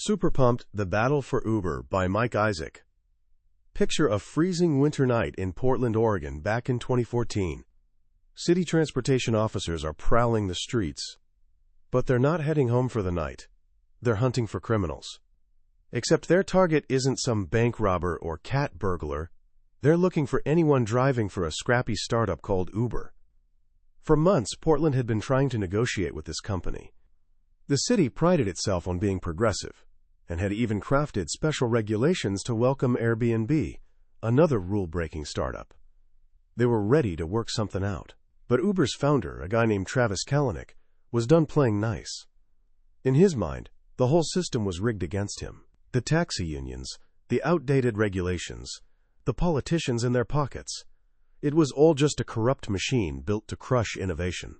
Super Pumped: The Battle for Uber by Mike Isaac. Picture a freezing winter night in Portland, Oregon, back in 2014. City transportation officers are prowling the streets, but they're not heading home for the night. They're hunting for criminals. Except their target isn't some bank robber or cat burglar. They're looking for anyone driving for a scrappy startup called Uber. For months, Portland had been trying to negotiate with this company. The city prided itself on being progressive, and had even crafted special regulations to welcome Airbnb, another rule-breaking startup. They were ready to work something out. But Uber's founder, a guy named Travis Kalanick, was done playing nice. In his mind, the whole system was rigged against him. The taxi unions, the outdated regulations, the politicians in their pockets. It was all just a corrupt machine built to crush innovation.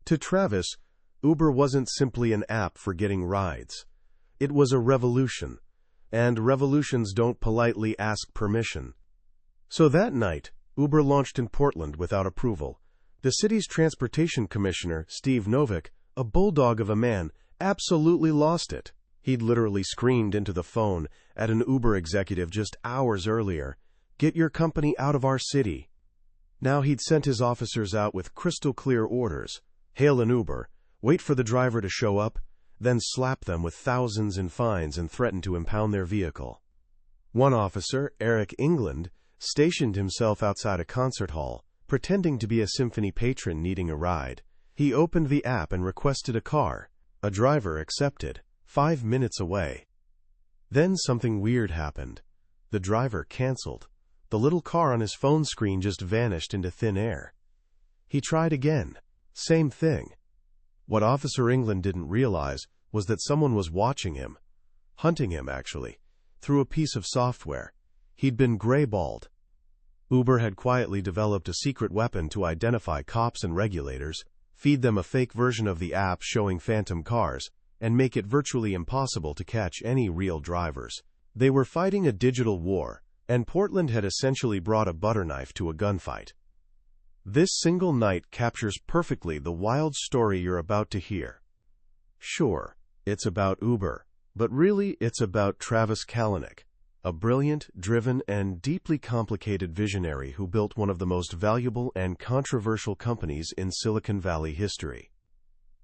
To Travis, Uber wasn't simply an app for getting rides. It was a revolution, and revolutions don't politely ask permission. So that night, Uber launched in Portland without approval. The city's transportation commissioner, Steve Novick, a bulldog of a man, absolutely lost it. He'd literally screamed into the phone at an Uber executive just hours earlier, "Get your company out of our city." Now he'd sent his officers out with crystal-clear orders: hail an Uber, wait for the driver to show up, then slap them with thousands in fines and threaten to impound their vehicle. One officer, Eric England, stationed himself outside a concert hall, pretending to be a symphony patron needing a ride. He opened the app and requested a car. A driver accepted, 5 minutes away. Then something weird happened. The driver canceled. The little car on his phone screen just vanished into thin air. He tried again. Same thing. What Officer England didn't realize was that someone was watching him. Hunting him, actually, through a piece of software. He'd been gray-balled. Uber had quietly developed a secret weapon to identify cops and regulators, feed them a fake version of the app showing phantom cars, and make it virtually impossible to catch any real drivers. They were fighting a digital war, and Portland had essentially brought a butter knife to a gunfight. This single night captures perfectly the wild story you're about to hear. Sure, it's about Uber, but really it's about Travis Kalanick, a brilliant, driven, and deeply complicated visionary who built one of the most valuable and controversial companies in Silicon Valley history.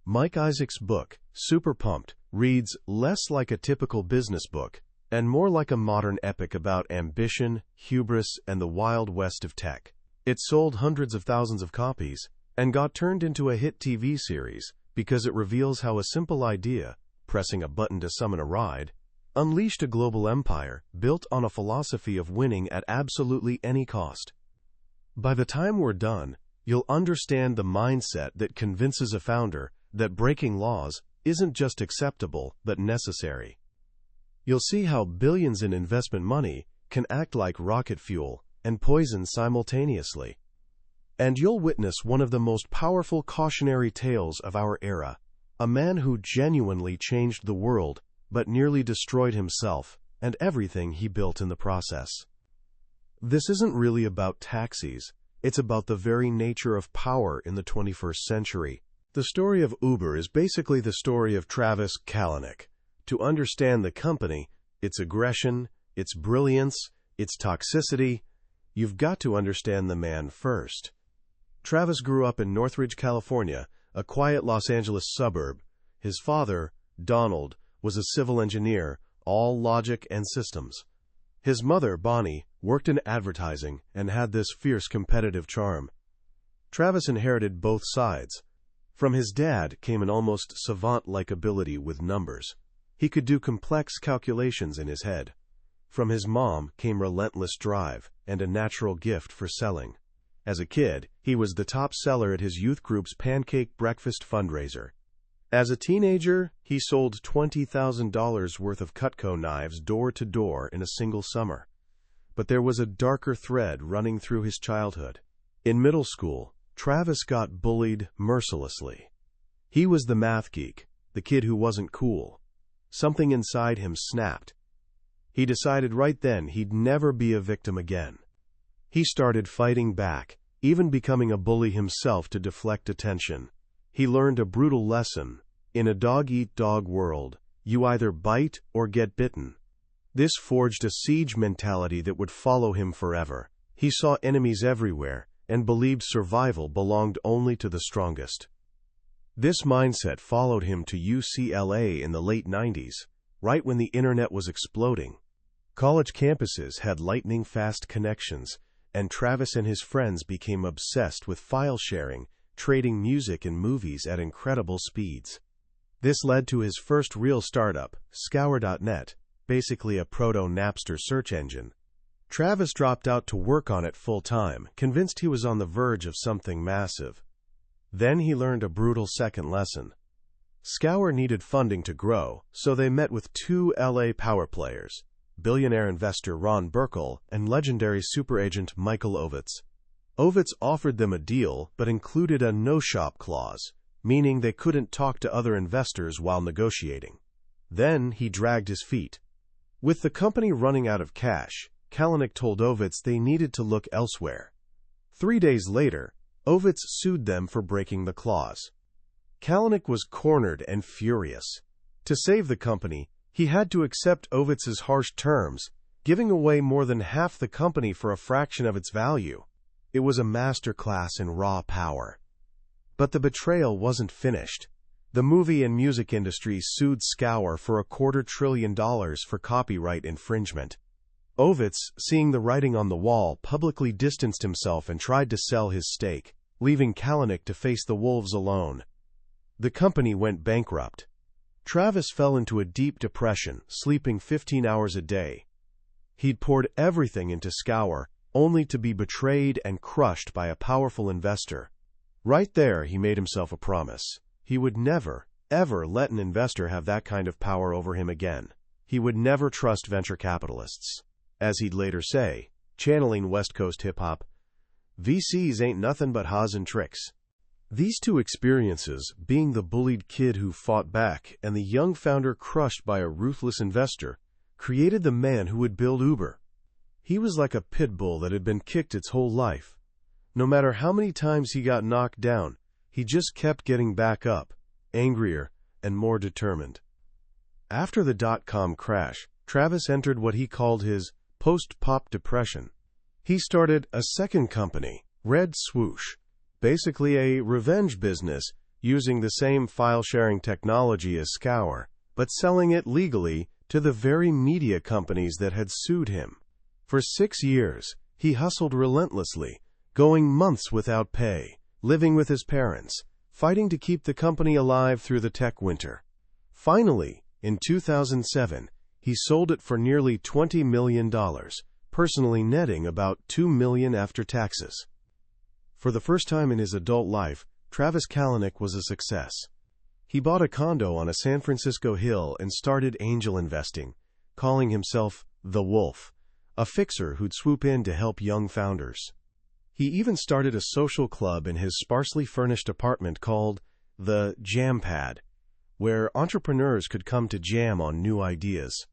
Mike Isaac's book, Super Pumped, reads less like a typical business book and more like a modern epic about ambition, hubris, and the wild west of tech. It sold hundreds of thousands of copies and got turned into a hit TV series because it reveals how a simple idea, pressing a button to summon a ride, unleashed a global empire built on a philosophy of winning at absolutely any cost. By the time we're done, you'll understand the mindset that convinces a founder that breaking laws isn't just acceptable but necessary. You'll see how billions in investment money can act like rocket fuel and poison simultaneously. And you'll witness one of the most powerful cautionary tales of our era, a man who genuinely changed the world but nearly destroyed himself and everything he built in the process. This isn't really about taxis, it's about the very nature of power in the 21st century. The story of Uber is basically the story of Travis Kalanick. To understand the company, its aggression, its brilliance, its toxicity, you've got to understand the man first. Travis grew up in Northridge, California, a quiet Los Angeles suburb. His father, Donald, was a civil engineer, all logic and systems. His mother, Bonnie, worked in advertising and had this fierce competitive charm. Travis inherited both sides. From his dad came an almost savant-like ability with numbers. He could do complex calculations in his head. From his mom came relentless drive and a natural gift for selling. As a kid, he was the top seller at his youth group's pancake breakfast fundraiser. As a teenager, he sold $20,000 worth of Cutco knives door to door in a single summer. But there was a darker thread running through his childhood. In middle school, Travis got bullied mercilessly. He was the math geek, the kid who wasn't cool. Something inside him snapped. He decided right then he'd never be a victim again. He started fighting back, even becoming a bully himself to deflect attention. He learned a brutal lesson. In a dog-eat-dog world, You either bite or get bitten. This forged a siege mentality that would follow him forever. He saw enemies everywhere and believed survival belonged only to the strongest. This mindset followed him to UCLA in the late 90s, right when the internet was exploding. College campuses had lightning-fast connections, and Travis and his friends became obsessed with file sharing, trading music and movies at incredible speeds. This led to his first real startup, Scour.net, basically a proto-Napster search engine. Travis dropped out to work on it full-time, convinced he was on the verge of something massive. Then he learned a brutal second lesson. Scour needed funding to grow, so they met with two LA power players, billionaire investor Ron Burkle and legendary super agent Michael Ovitz. Ovitz offered them a deal, but included a no-shop clause, meaning they couldn't talk to other investors while negotiating. Then he dragged his feet. With the company running out of cash, Kalanick told Ovitz they needed to look elsewhere. 3 days later, Ovitz sued them for breaking the clause. Kalanick was cornered and furious. To save the company, he had to accept Ovitz's harsh terms, giving away more than half the company for a fraction of its value. It was a masterclass in raw power. But the betrayal wasn't finished. The movie and music industries sued Scour for $250 billion for copyright infringement. Ovitz, seeing the writing on the wall, publicly distanced himself and tried to sell his stake, leaving Kalanick to face the wolves alone. The company went bankrupt. Travis fell into a deep depression, sleeping 15 hours a day. He'd poured everything into Scour, only to be betrayed and crushed by a powerful investor. Right there, he made himself a promise. He would never, ever let an investor have that kind of power over him again. He would never trust venture capitalists. As he'd later say, channeling West Coast hip-hop, VCs ain't nothing but ha's and tricks. These two experiences, being the bullied kid who fought back and the young founder crushed by a ruthless investor, created the man who would build Uber. He was like a pit bull that had been kicked its whole life. No matter how many times he got knocked down, he just kept getting back up, angrier and more determined. After the dot-com crash, Travis entered what he called his post-pop depression. He started a second company, Red Swoosh, basically a revenge business using the same file-sharing technology as Scour, but selling it legally to the very media companies that had sued him. For 6 years, he hustled relentlessly, going months without pay, living with his parents, fighting to keep the company alive through the tech winter. Finally, in 2007, he sold it for nearly $20 million, personally netting about $2 million after taxes. For the first time in his adult life, Travis Kalanick was a success. He bought a condo on a San Francisco hill and started angel investing, calling himself the Wolf, a fixer who'd swoop in to help young founders. He even started a social club in his sparsely furnished apartment called the Jam Pad, where entrepreneurs could come to jam on new ideas.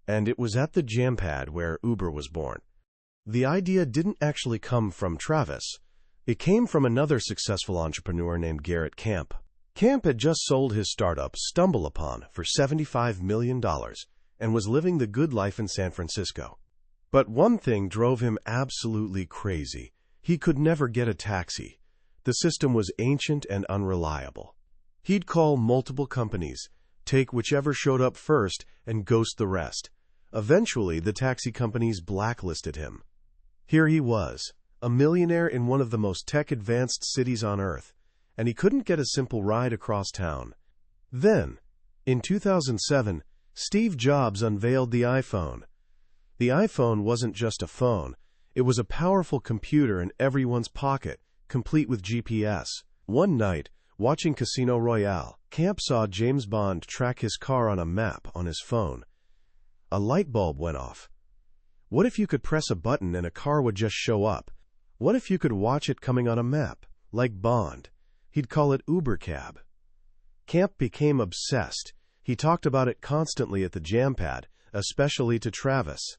And it was at the Jam Pad where Uber was born. The idea didn't actually come from Travis. It came from another successful entrepreneur named Garrett Camp. Camp had just sold his startup, StumbleUpon, for $75 million and was living the good life in San Francisco. But one thing drove him absolutely crazy. He could never get a taxi. The system was ancient and unreliable. He'd call multiple companies, take whichever showed up first, and ghost the rest. Eventually, the taxi companies blacklisted him. Here he was, a millionaire in one of the most tech-advanced cities on Earth, and he couldn't get a simple ride across town. Then, in 2007, Steve Jobs unveiled the iPhone. The iPhone wasn't just a phone. It was a powerful computer in everyone's pocket, complete with GPS. One night, watching Casino Royale, Camp saw James Bond track his car on a map on his phone. A light bulb went off. What if you could press a button and a car would just show up? What if you could watch it coming on a map, like Bond? He'd call it Uber Cab. Camp became obsessed. He talked about it constantly at the Jam Pad, especially to Travis.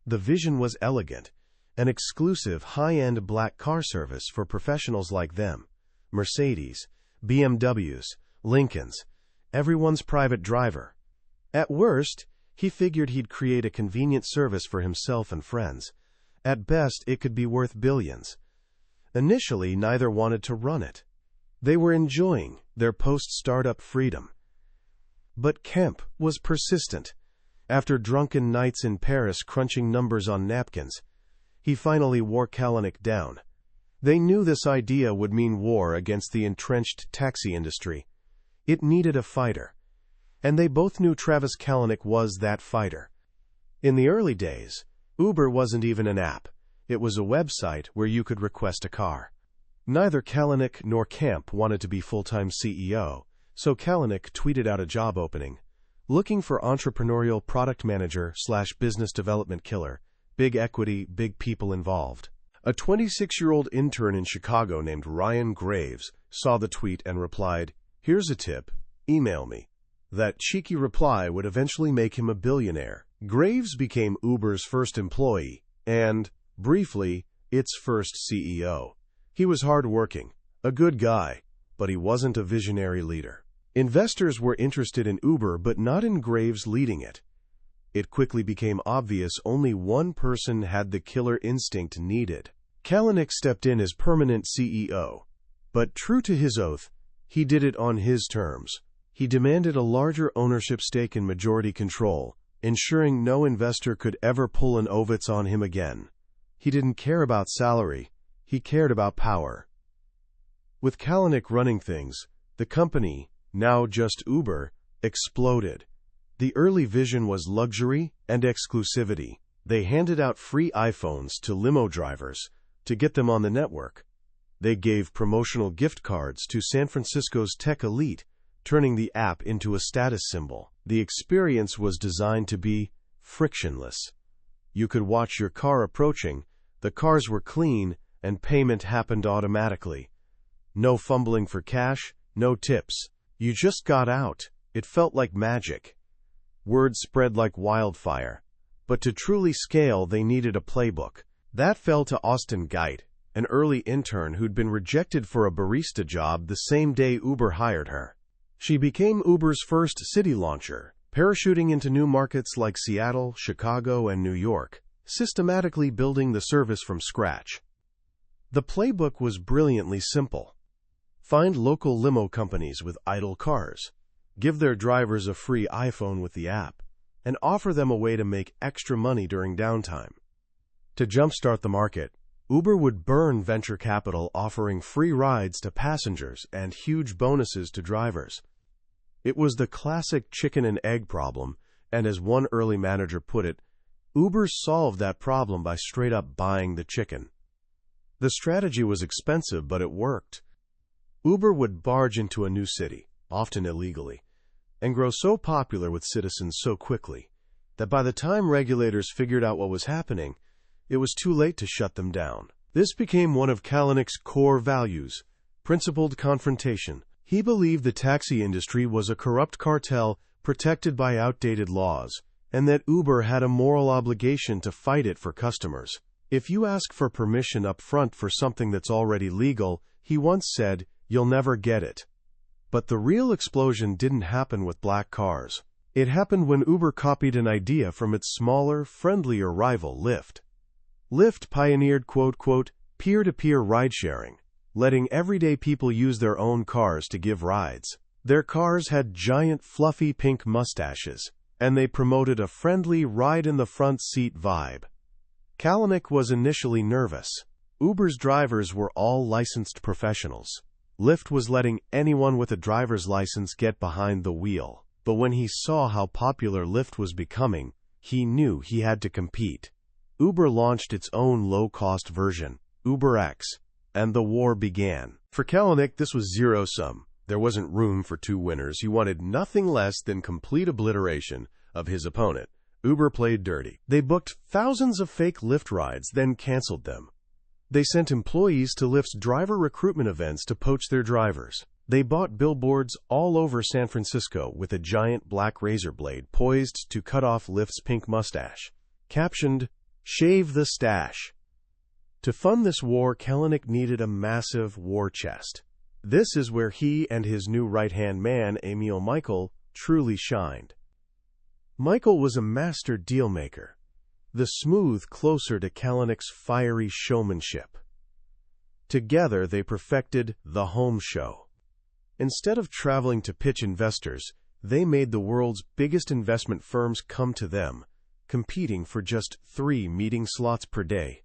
The vision was elegant, an exclusive high-end black car service for professionals like them. Mercedes, BMWs, Lincolns, everyone's private driver. At worst, he figured he'd create a convenient service for himself and friends. At best, it could be worth billions. Initially, neither wanted to run it. They were enjoying their post-startup freedom. But Kemp was persistent. After drunken nights in Paris crunching numbers on napkins, he finally wore Kalanick down. They knew this idea would mean war against the entrenched taxi industry. It needed a fighter. And they both knew Travis Kalanick was that fighter. In the early days, Uber wasn't even an app. It was a website where you could request a car. Neither Kalanick nor Kemp wanted to be full-time CEO, so Kalanick tweeted out a job opening. Looking for entrepreneurial product manager/business development killer. Big equity, big people involved. A 26-year-old intern in Chicago named Ryan Graves saw the tweet and replied, "Here's a tip, email me." That cheeky reply would eventually make him a billionaire. Graves became Uber's first employee and, briefly, its first CEO. He was hard-working, a good guy, but he wasn't a visionary leader. Investors were interested in Uber but not in Graves leading it. It quickly became obvious only one person had the killer instinct needed. Kalanick stepped in as permanent CEO. But true to his oath, he did it on his terms. He demanded a larger ownership stake and majority control, ensuring no investor could ever pull an ovitz on him again. He didn't care about salary. He cared about power. With Kalanick running things, the company, now just Uber, exploded. The early vision was luxury and exclusivity. They handed out free iPhones to limo drivers to get them on the network. They gave promotional gift cards to San Francisco's tech elite, turning the app into a status symbol. The experience was designed to be frictionless. You could watch your car approaching, the cars were clean, and payment happened automatically. No fumbling for cash, no tips. You just got out. It felt like magic. Word spread like wildfire. But to truly scale, they needed a playbook. That fell to Austin Geit, an early intern who'd been rejected for a barista job the same day Uber hired her. She became Uber's first city launcher, parachuting into new markets like Seattle, Chicago, and New York, systematically building the service from scratch. The playbook was brilliantly simple. Find local limo companies with idle cars, give their drivers a free iPhone with the app, and offer them a way to make extra money during downtime. To jumpstart the market, Uber would burn venture capital offering free rides to passengers and huge bonuses to drivers. It was the classic chicken and egg problem, and as one early manager put it, Uber solved that problem by straight up buying the chicken. The strategy was expensive, but it worked. Uber would barge into a new city, often illegally, and grow so popular with citizens so quickly that by the time regulators figured out what was happening, it was too late to shut them down. This became one of Kalanick's core values, principled confrontation. He believed the taxi industry was a corrupt cartel protected by outdated laws, and that Uber had a moral obligation to fight it for customers. If you ask for permission up front for something that's already legal, he once said, you'll never get it. But the real explosion didn't happen with black cars. It happened when Uber copied an idea from its smaller, friendlier rival, Lyft. Lyft pioneered peer-to-peer ride-sharing, letting everyday people use their own cars to give rides. Their cars had giant fluffy pink mustaches, and they promoted a friendly ride-in-the-front-seat vibe. Kalanick was initially nervous. Uber's drivers were all licensed professionals. Lyft was letting anyone with a driver's license get behind the wheel. But when he saw how popular Lyft was becoming, he knew he had to compete. Uber launched its own low-cost version, UberX, and the war began. For Kalanick, this was zero-sum. There wasn't room for two winners. He wanted nothing less than complete obliteration of his opponent. Uber played dirty. They booked thousands of fake Lyft rides, then canceled them. They sent employees to Lyft's driver recruitment events to poach their drivers. They bought billboards all over San Francisco with a giant black razor blade poised to cut off Lyft's pink mustache, captioned, "Shave the stash." To fund this war, Kalanick needed a massive war chest. This is where he and his new right-hand man, Emil Michael, truly shined. Michael was a master dealmaker, the smooth closer to Kalanick's fiery showmanship. Together they perfected the home show. Instead of traveling to pitch investors, they made the world's biggest investment firms come to them, competing for just 3 meeting slots per day.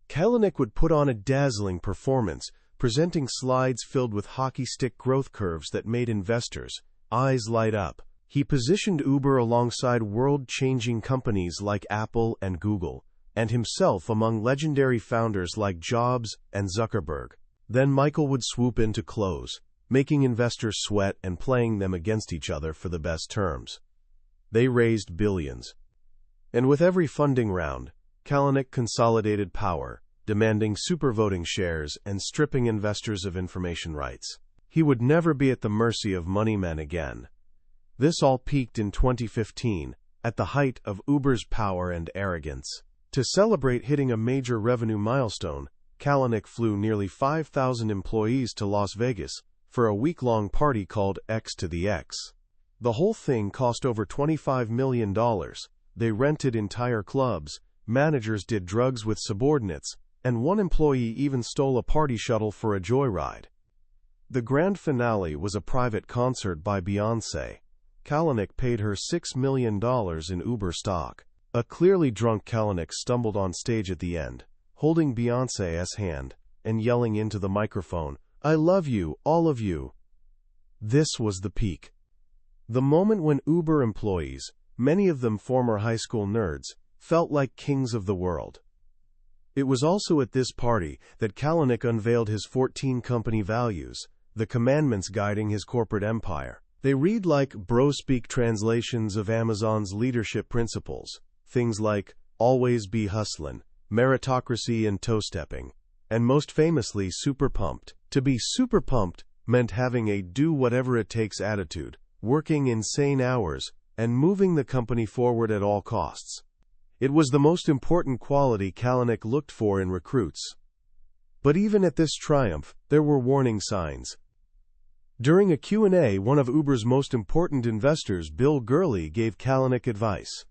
Kalanick would put on a dazzling performance, presenting slides filled with hockey stick growth curves that made investors' eyes light up. He positioned Uber alongside world-changing companies like Apple and Google, and himself among legendary founders like Jobs and Zuckerberg. Then Michael would swoop in to close, making investors sweat and playing them against each other for the best terms. They raised billions. And with every funding round, Kalanick consolidated power, demanding supervoting shares and stripping investors of information rights. He would never be at the mercy of moneymen again. This all peaked in 2015, at the height of Uber's power and arrogance. To celebrate hitting a major revenue milestone, Kalanick flew nearly 5,000 employees to Las Vegas for a week-long party called X to the X. The whole thing cost over $25 million. They rented entire clubs, managers did drugs with subordinates, and one employee even stole a party shuttle for a joyride. The grand finale was a private concert by Beyoncé. Kalanick paid her $6 million in Uber stock. A clearly drunk Kalanick stumbled on stage at the end, holding Beyoncé's hand and yelling into the microphone, "I love you, all of you." This was the peak. The moment when Uber employees, many of them former high school nerds, felt like kings of the world. It was also at this party that Kalanick unveiled his 14 company values, the commandments guiding his corporate empire. They read like bro-speak translations of Amazon's leadership principles, things like always be hustlin', meritocracy and toe-stepping, and most famously super pumped. To be super pumped meant having a do-whatever-it-takes attitude, working insane hours, and moving the company forward at all costs. It was the most important quality Kalanick looked for in recruits. But even at this triumph, there were warning signs. During a Q&A, one of Uber's most important investors, Bill Gurley, gave Kalanick advice.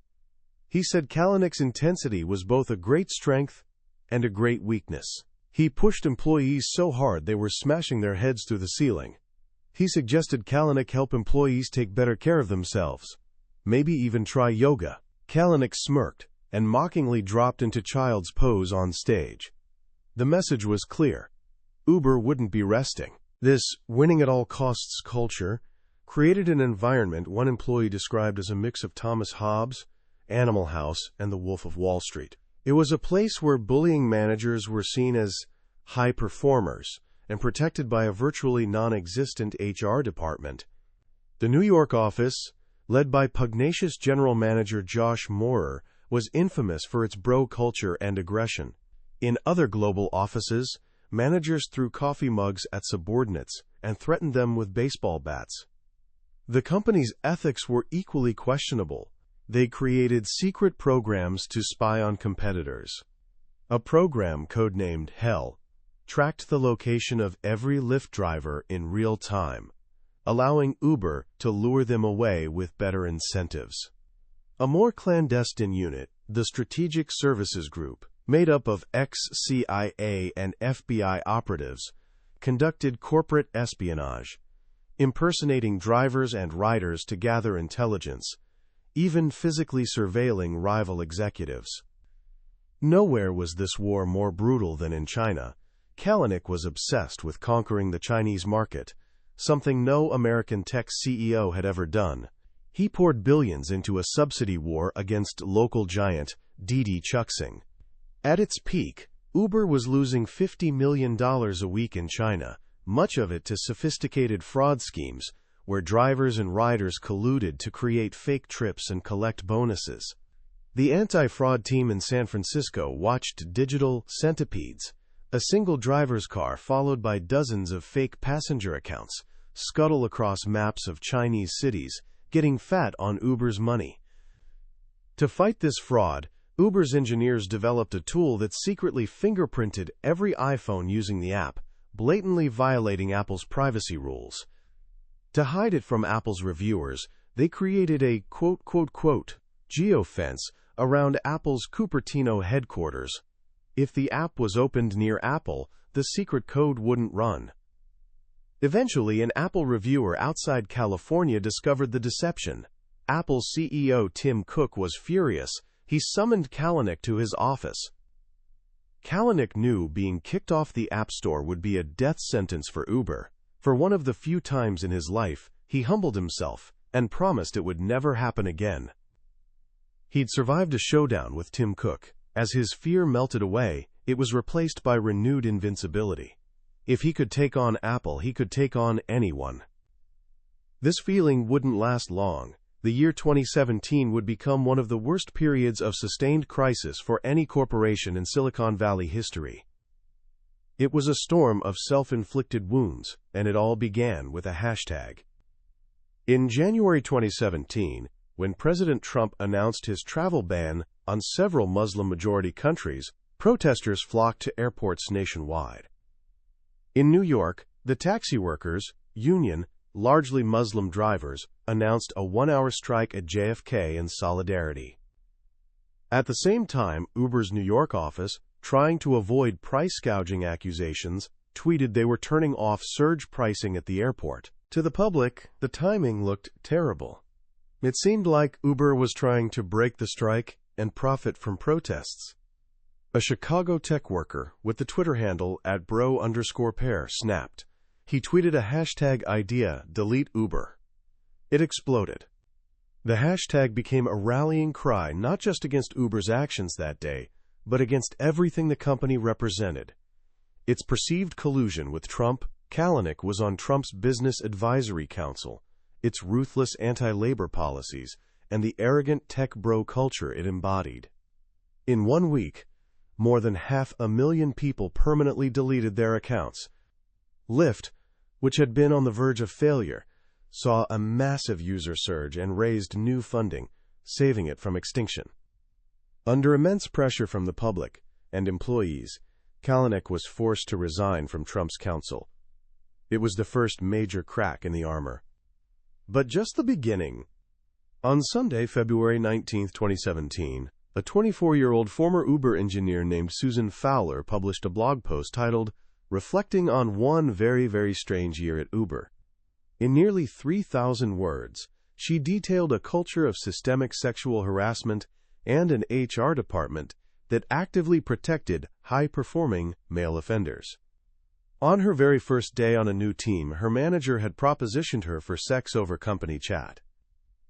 He said Kalanick's intensity was both a great strength and a great weakness. He pushed employees so hard they were smashing their heads through the ceiling. He suggested Kalanick help employees take better care of themselves, maybe even try yoga. Kalanick smirked and mockingly dropped into child's pose on stage. The message was clear. Uber wouldn't be resting. This winning-at-all-costs culture created an environment one employee described as a mix of Thomas Hobbes, Animal House, and the Wolf of Wall Street. It was a place where bullying managers were seen as high performers and protected by a virtually non-existent HR department. The New York office, led by pugnacious general manager Josh Moorer, was infamous for its bro culture and aggression. In other global offices, managers threw coffee mugs at subordinates and threatened them with baseball bats. The company's ethics were equally questionable. They created secret programs to spy on competitors. A program codenamed Hell tracked the location of every Lyft driver in real time, allowing Uber to lure them away with better incentives. A more clandestine unit, the Strategic Services Group, made up of ex-CIA and FBI operatives, conducted corporate espionage, impersonating drivers and riders to gather intelligence, even physically surveilling rival executives. Nowhere was this war more brutal than in China. Kalanick was obsessed with conquering the Chinese market, something no American tech CEO had ever done. He poured billions into a subsidy war against local giant Didi Chuxing. At its peak, Uber was losing $50 million a week in China, much of it to sophisticated fraud schemes, where drivers and riders colluded to create fake trips and collect bonuses. The anti-fraud team in San Francisco watched digital centipedes, a single driver's car followed by dozens of fake passenger accounts, scuttle across maps of Chinese cities, getting fat on Uber's money. To fight this fraud, Uber's engineers developed a tool that secretly fingerprinted every iPhone using the app, blatantly violating Apple's privacy rules. To hide it from Apple's reviewers, they created a geofence around Apple's Cupertino headquarters. If the app was opened near Apple, the secret code wouldn't run. Eventually, an Apple reviewer outside California discovered the deception. Apple's CEO Tim Cook was furious. He summoned Kalanick to his office. Kalanick knew being kicked off the App Store would be a death sentence for Uber. For one of the few times in his life, he humbled himself and promised it would never happen again. He'd survived a showdown with Tim Cook. As his fear melted away, it was replaced by renewed invincibility. If he could take on Apple, he could take on anyone. This feeling wouldn't last long. The year 2017 would become one of the worst periods of sustained crisis for any corporation in Silicon Valley history. It was a storm of self-inflicted wounds, and it all began with a hashtag. In January 2017, when President Trump announced his travel ban on several Muslim-majority countries, protesters flocked to airports nationwide. In New York, the taxi workers, union, largely Muslim drivers, announced a one-hour strike at JFK in solidarity. At the same time, Uber's New York office, trying to avoid price gouging accusations, tweeted they were turning off surge pricing at the airport. To the public, the timing looked terrible. It seemed like Uber was trying to break the strike and profit from protests. A Chicago tech worker with the Twitter handle @bro_pair snapped. He tweeted a hashtag idea, delete Uber. It exploded. The hashtag became a rallying cry not just against Uber's actions that day, but against everything the company represented. Its perceived collusion with Trump, Kalanick was on Trump's Business Advisory Council, its ruthless anti-labor policies, and the arrogant tech bro culture it embodied. In 1 week, more than 500,000 people permanently deleted their accounts. Lyft, which had been on the verge of failure, saw a massive user surge and raised new funding, saving it from extinction. Under immense pressure from the public and employees, Kalanick was forced to resign from Trump's council. It was the first major crack in the armor. But just the beginning. On Sunday, February 19, 2017, a 24-year-old former Uber engineer named Susan Fowler published a blog post titled, "Reflecting on One Very, Very Strange Year at Uber." In nearly 3,000 words, she detailed a culture of systemic sexual harassment and an HR department that actively protected high-performing male offenders. On her very first day on a new team, her manager had propositioned her for sex over company chat.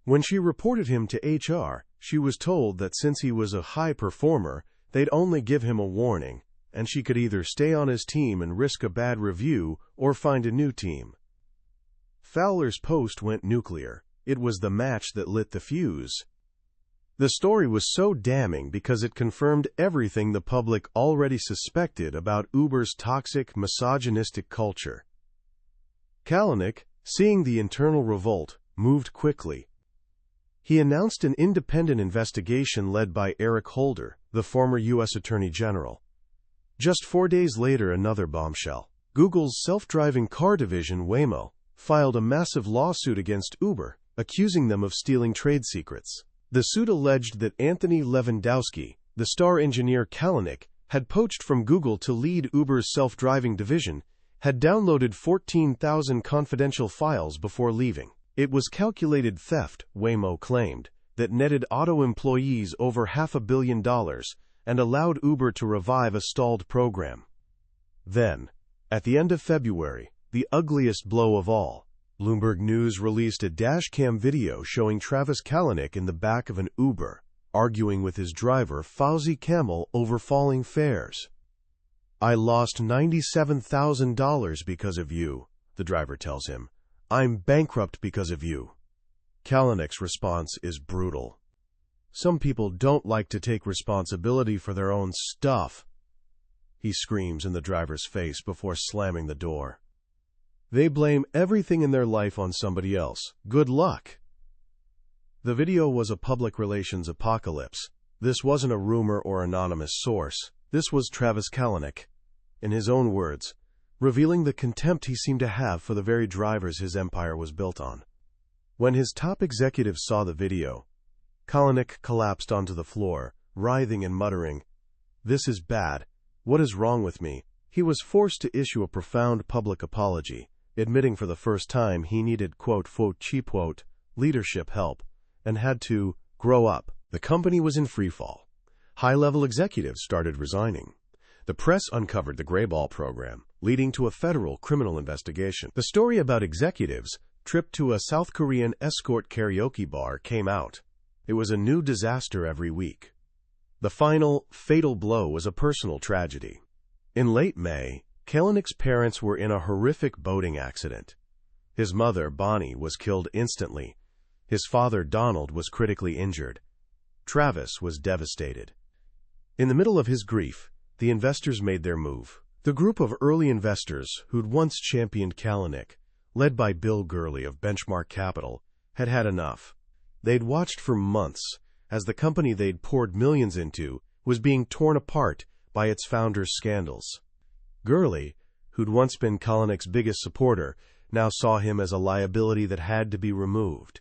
When she reported him to HR, she was told that since he was a high performer, they'd only give him a warning, and she could either stay on his team and risk a bad review or find a new team. Fowler's post went nuclear. It was the match that lit the fuse. The story was so damning because it confirmed everything the public already suspected about Uber's toxic, misogynistic culture. Kalanick, seeing the internal revolt, moved quickly. He announced an independent investigation led by Eric Holder, the former U.S. Attorney General. Just 4 days later, another bombshell. Google's self-driving car division, Waymo, filed a massive lawsuit against Uber, accusing them of stealing trade secrets. The suit alleged that Anthony Lewandowski, the star engineer Kalanick, had poached from Google to lead Uber's self-driving division, had downloaded 14,000 confidential files before leaving. It was calculated theft, Waymo claimed, that netted auto employees over $500 million and allowed Uber to revive a stalled program. Then, at the end of February, the ugliest blow of all, Bloomberg News released a dashcam video showing Travis Kalanick in the back of an Uber, arguing with his driver Fauzi Camel over falling fares. "I lost $97,000 because of you," the driver tells him. "I'm bankrupt because of you." Kalanick's response is brutal. "Some people don't like to take responsibility for their own stuff," he screams in the driver's face before slamming the door. "They blame everything in their life on somebody else. Good luck." The video was a public relations apocalypse. This wasn't a rumor or anonymous source. This was Travis Kalanick, in his own words, revealing the contempt he seemed to have for the very drivers his empire was built on. When his top executives saw the video, Kalanick collapsed onto the floor, writhing and muttering, "This is bad. What is wrong with me?" He was forced to issue a profound public apology, admitting for the first time he needed cheap leadership help and had to grow up. The company was in freefall. High-level executives started resigning. The press uncovered the Greyball program, leading to a federal criminal investigation. The story about executives' trip to a South Korean escort karaoke bar came out. It was a new disaster every week. The final, fatal blow was a personal tragedy. In late May, Kalanick's parents were in a horrific boating accident. His mother, Bonnie, was killed instantly. His father, Donald, was critically injured. Travis was devastated. In the middle of his grief, the investors made their move. The group of early investors who'd once championed Kalanick, led by Bill Gurley of Benchmark Capital, had had enough. They'd watched for months as the company they'd poured millions into was being torn apart by its founder's scandals. Gurley, who'd once been Kalanick's biggest supporter, now saw him as a liability that had to be removed.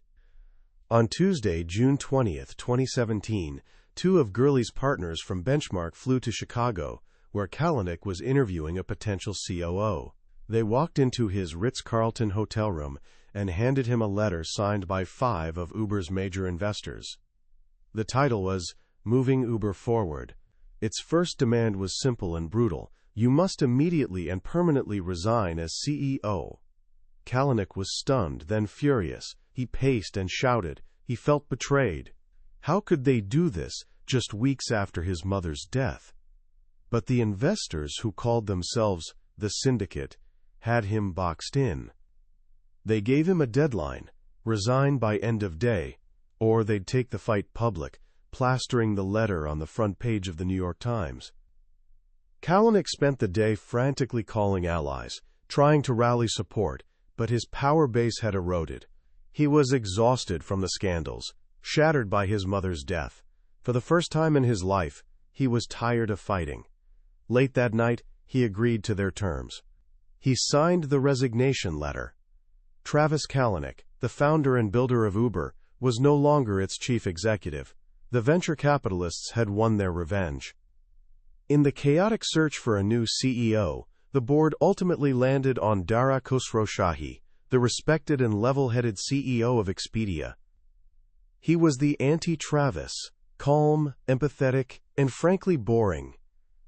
On Tuesday, June 20th, 2017, two of Gurley's partners from Benchmark flew to Chicago, where Kalanick was interviewing a potential COO. They walked into his Ritz-Carlton hotel room and handed him a letter signed by 5 of Uber's major investors. The title was Moving Uber Forward. Its first demand was simple and brutal: you must immediately and permanently resign as CEO. Kalanick was stunned, then furious. He paced and shouted. He felt betrayed. How could they do this just weeks after his mother's death? But the investors, who called themselves the Syndicate, had him boxed in. They gave him a deadline: resign by end of day, or they'd take the fight public, plastering the letter on the front page of the New York Times. Kalanick spent the day frantically calling allies, trying to rally support, but his power base had eroded. He was exhausted from the scandals, shattered by his mother's death. For the first time in his life, he was tired of fighting. Late that night, he agreed to their terms. He signed the resignation letter. Travis Kalanick, the founder and builder of Uber, was no longer its chief executive. The venture capitalists had won their revenge. In the chaotic search for a new CEO, the board ultimately landed on Dara Khosrowshahi, the respected and level-headed CEO of Expedia. He was the anti-Travis, calm, empathetic, and frankly boring.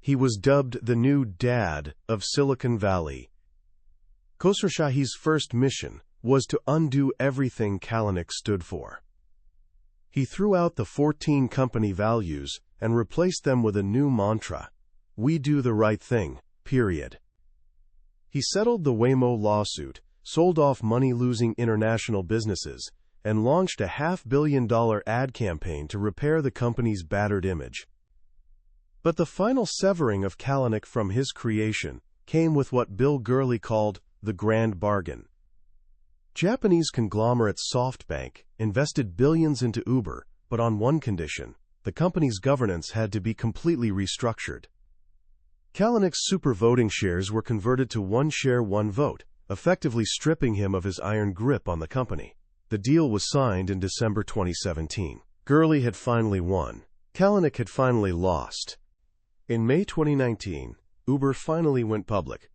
He was dubbed the new dad of Silicon Valley. Khosrowshahi's first mission was to undo everything Kalanick stood for. He threw out the 14 company values and replaced them with a new mantra: we do the right thing, period. He settled the Waymo lawsuit, sold off money-losing international businesses, and launched a $500 million ad campaign to repair the company's battered image. But the final severing of Kalanick from his creation came with what Bill Gurley called the grand bargain. Japanese conglomerate SoftBank invested billions into Uber, but on one condition: the company's governance had to be completely restructured. Kalanick's super voting shares were converted to one share, one vote, effectively stripping him of his iron grip on the company. The deal was signed in December 2017. Gurley had finally won. Kalanick had finally lost. In May 2019, Uber finally went public.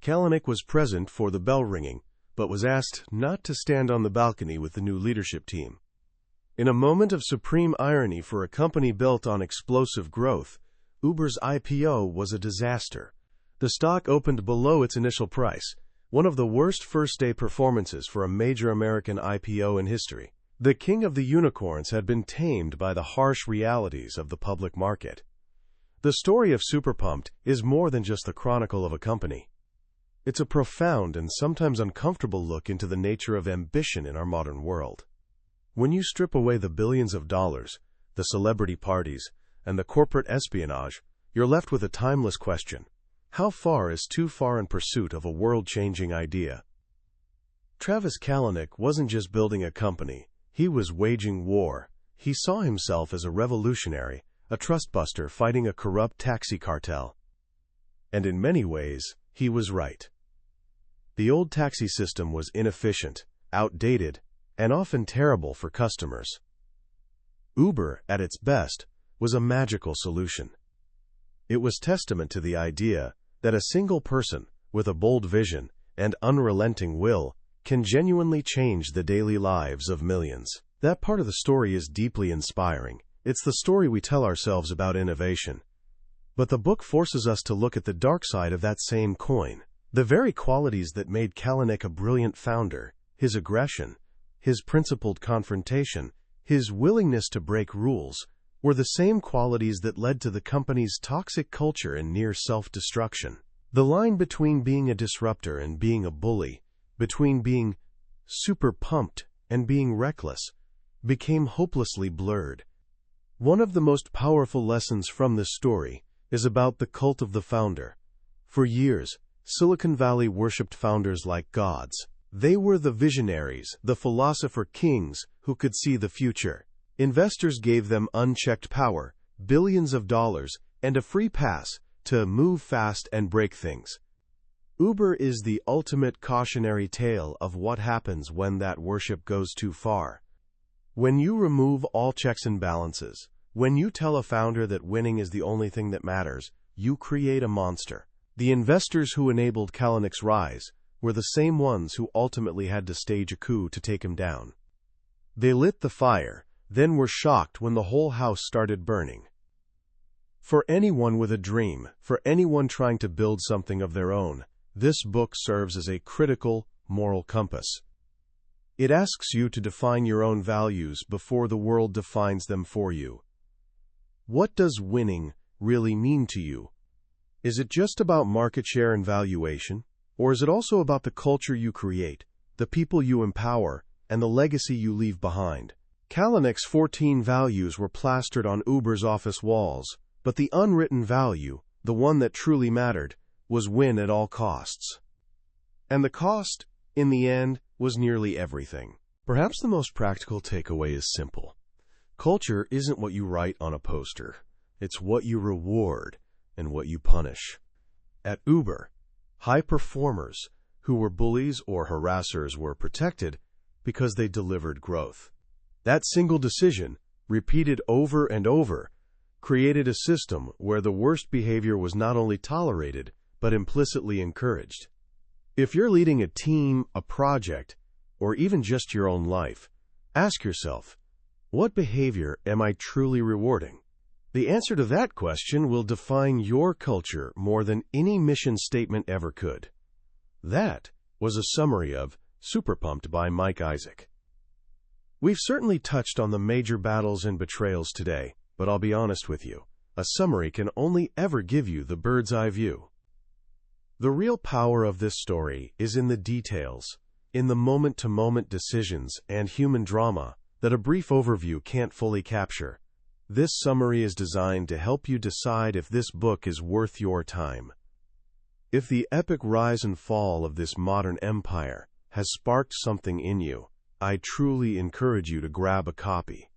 Kalanick was present for the bell ringing, but was asked not to stand on the balcony with the new leadership team. In a moment of supreme irony for a company built on explosive growth, Uber's IPO was a disaster. The stock opened below its initial price, one of the worst first-day performances for a major American IPO in history. The king of the unicorns had been tamed by the harsh realities of the public market. The story of Superpumped is more than just the chronicle of a company. It's a profound and sometimes uncomfortable look into the nature of ambition in our modern world. When you strip away the billions of dollars, the celebrity parties, and the corporate espionage, you're left with a timeless question: how far is too far in pursuit of a world-changing idea? Travis Kalanick wasn't just building a company, he was waging war. He saw himself as a revolutionary, a trustbuster fighting a corrupt taxi cartel. And in many ways, he was right. The old taxi system was inefficient, outdated, and often terrible for customers. Uber, at its best, was a magical solution. It was testament to the idea that a single person, with a bold vision and unrelenting will, can genuinely change the daily lives of millions. That part of the story is deeply inspiring. It's the story we tell ourselves about innovation. But the book forces us to look at the dark side of that same coin. The very qualities that made Kalanick a brilliant founder, his aggression, his principled confrontation, his willingness to break rules, were the same qualities that led to the company's toxic culture and near self-destruction. The line between being a disruptor and being a bully, between being super pumped and being reckless, became hopelessly blurred. One of the most powerful lessons from this story is about the cult of the founder. For years, Silicon Valley worshipped founders like gods. They were the visionaries, the philosopher kings who could see the future. Investors gave them unchecked power, billions of dollars, and a free pass to move fast and break things. Uber is the ultimate cautionary tale of what happens when that worship goes too far. When you remove all checks and balances, when you tell a founder that winning is the only thing that matters, you create a monster. The investors who enabled Kalanick's rise were the same ones who ultimately had to stage a coup to take him down. They lit the fire, then were shocked when the whole house started burning. For anyone with a dream, for anyone trying to build something of their own, this book serves as a critical, moral compass. It asks you to define your own values before the world defines them for you. What does winning really mean to you? Is it just about market share and valuation? Or is it also about the culture you create, the people you empower, and the legacy you leave behind? Kalanick's 14 values were plastered on Uber's office walls, but the unwritten value, the one that truly mattered, was win at all costs. And the cost, in the end, was nearly everything. Perhaps the most practical takeaway is simple. Culture isn't what you write on a poster. It's what you reward and what you punish. At Uber, high performers who were bullies or harassers were protected because they delivered growth. That single decision, repeated over and over, created a system where the worst behavior was not only tolerated, but implicitly encouraged. If you're leading a team, a project, or even just your own life, ask yourself, what behavior am I truly rewarding? The answer to that question will define your culture more than any mission statement ever could. That was a summary of Super Pumped by Mike Isaac. We've certainly touched on the major battles and betrayals today, but I'll be honest with you, a summary can only ever give you the bird's eye view. The real power of this story is in the details, in the moment-to-moment decisions and human drama that a brief overview can't fully capture. This summary is designed to help you decide if this book is worth your time. If the epic rise and fall of this modern empire has sparked something in you, I truly encourage you to grab a copy.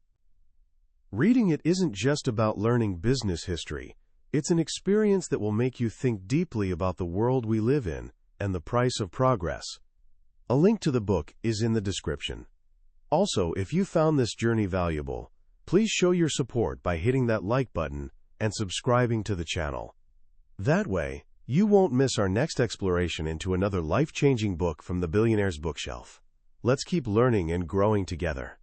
Reading it isn't just about learning business history. It's an experience that will make you think deeply about the world we live in and the price of progress. A link to the book is in the description. Also, if you found this journey valuable, please show your support by hitting that like button and subscribing to the channel. That way, you won't miss our next exploration into another life-changing book from the billionaire's bookshelf. Let's keep learning and growing together.